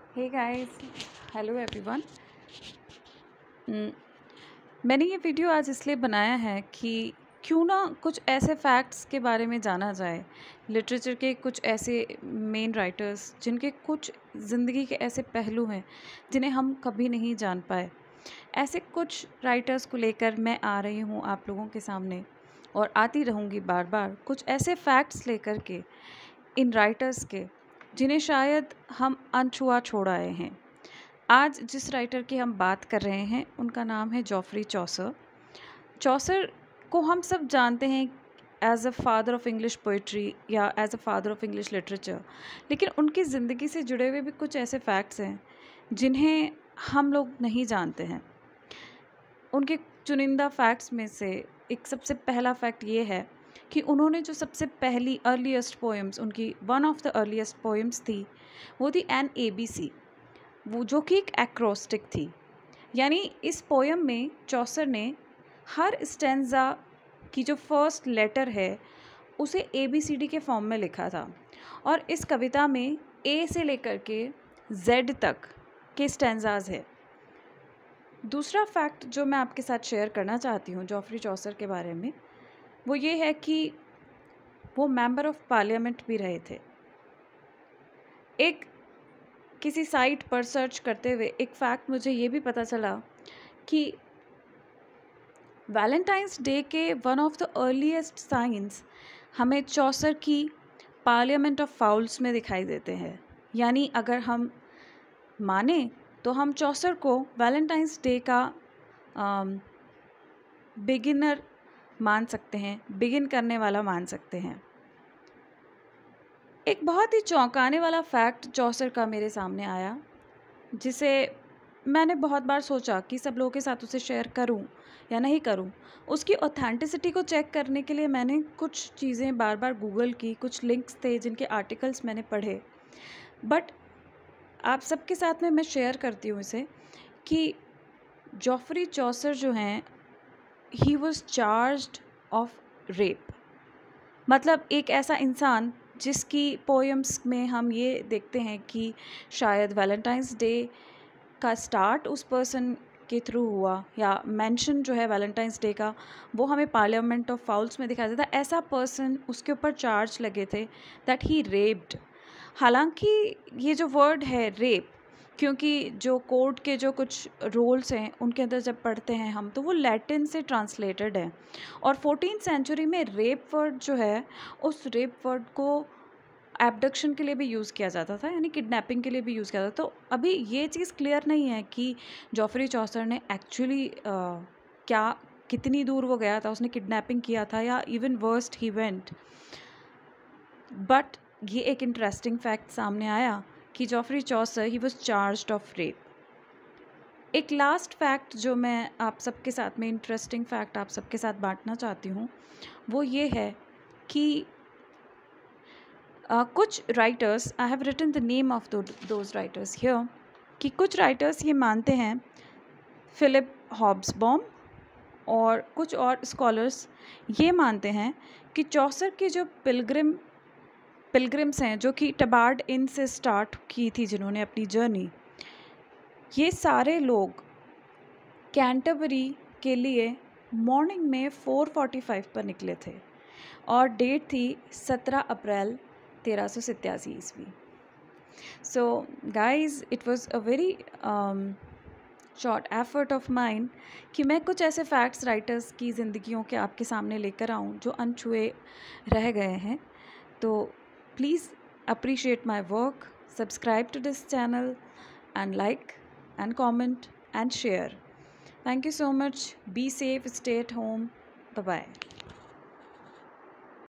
Hey guys, hello everyone. मैंने ये video आज इसलिए बनाया है कि क्यों ना कुछ ऐसे फैक्ट्स के बारे में जाना जाए, लिटरेचर के कुछ ऐसे मेन राइटर्स जिनके कुछ ज़िंदगी के ऐसे पहलू हैं जिन्हें हम कभी नहीं जान पाए। ऐसे कुछ राइटर्स को लेकर मैं आ रही हूँ आप लोगों के सामने और आती रहूँगी बार बार कुछ ऐसे फैक्ट्स लेकर के इन राइटर्स के जिन्हें शायद हम अनछुआ छोड़ आए हैं। आज जिस राइटर की हम बात कर रहे हैं उनका नाम है जॉफ्री चौसर। चौसर को हम सब जानते हैं as a father of English poetry या as a father of English literature, लेकिन उनकी ज़िंदगी से जुड़े हुए भी कुछ ऐसे फैक्ट्स हैं जिन्हें हम लोग नहीं जानते हैं। उनके चुनिंदा फैक्ट्स में से एक सबसे पहला फैक्ट ये है कि उन्होंने जो सबसे पहली अर्लीस्ट पोएम्स, उनकी one of the earliest poems थी, वो थी एन ए बी सी, वो जो कि एक एक्रोस्टिक थी। यानी इस पोएम में चौसर ने हर स्टेंजा की जो फर्स्ट लेटर है उसे ए बी सी डी के फॉर्म में लिखा था और इस कविता में ए से लेकर के जेड तक के स्टेंजाज है। दूसरा फैक्ट जो मैं आपके साथ शेयर करना चाहती हूँ जॉफ्री चौसर के बारे में, वो ये है कि वो मेंबर ऑफ पार्लियामेंट भी रहे थे। एक किसी साइट पर सर्च करते हुए एक फैक्ट मुझे ये भी पता चला कि वैलेंटाइंस डे के one of the earliest science हमें चौसर की पार्लियामेंट ऑफ फाउल्स में दिखाई देते हैं। यानी अगर हम माने तो हम चौसर को वैलेंटाइंस डे का बिगिनर मान सकते हैं, बिगिन करने वाला मान सकते हैं। एक बहुत ही चौंकाने वाला फैक्ट चौसर का मेरे सामने आया, जिसे मैंने बहुत बार सोचा कि सब लोगों के साथ उसे शेयर करूं या नहीं करूं। उसकी ऑथेंटिसिटी को चेक करने के लिए मैंने कुछ चीज़ें बार बार गूगल की, कुछ लिंक्स थे जिनके आर्टिकल्स मैंने पढ़े, बट आप सबके साथ में मैं शेयर करती हूँ इसे कि जॉफ्री चौसर जो हैं, he was charged of rape. मतलब एक ऐसा इंसान जिसकी पोएम्स में हम ये देखते हैं कि शायद वैलेंटाइंस डे का स्टार्ट उस पर्सन के थ्रू हुआ या मेंशन जो है वैलेंटाइंस डे का वो हमें पार्लियामेंट ऑफ फाउल्स में दिखाया जाता है। ऐसा पर्सन, उसके ऊपर चार्ज लगे थे दैट ही रेप्ड। हालांकि ये जो वर्ड है रेप, क्योंकि जो कोर्ट के जो कुछ रोल्स हैं उनके अंदर जब पढ़ते हैं हम तो वो लैटिन से ट्रांसलेटेड है और 14th सेंचुरी में रेप वर्ड जो है उस रेप वर्ड को एब्डक्शन के लिए भी यूज़ किया जाता था, यानी किडनैपिंग के लिए भी यूज़ किया जाता था। तो अभी ये चीज़ क्लियर नहीं है कि जॉफ्री चौसर ने एक्चुअली क्या कितनी दूर वो गया था, उसने किडनैपिंग किया था या even worst he went. But ये एक इंटरेस्टिंग फैक्ट सामने आया कि Geoffrey Chaucer he was charged of rape. एक लास्ट फैक्ट जो मैं आप सबके साथ में, इंटरेस्टिंग फैक्ट आप सबके साथ बांटना चाहती हूँ, वो ये है कि कुछ writers, I have written the name of those writers here, कि कुछ राइटर्स ये मानते हैं, फिलिप हॉब्सबॉम और कुछ और स्कॉलर्स ये मानते हैं कि चौसर की जो पिलग्रिम्स हैं जो कि टबार्ड इन से स्टार्ट की थी, जिन्होंने अपनी जर्नी, ये सारे लोग कैंटरबरी के लिए मॉर्निंग में 4:45 पर निकले थे और डेट थी 17 अप्रैल 1387 ईस्वी। So guys, it was a very short effort of mind कि मैं कुछ ऐसे फैक्ट्स राइटर्स की ज़िंदगियों के आपके सामने लेकर आऊँ जो अनछुए रह गए हैं। तो please appreciate my work, subscribe to this channel and like and comment and share. Thank you so much. Be safe, stay at home. Bye bye.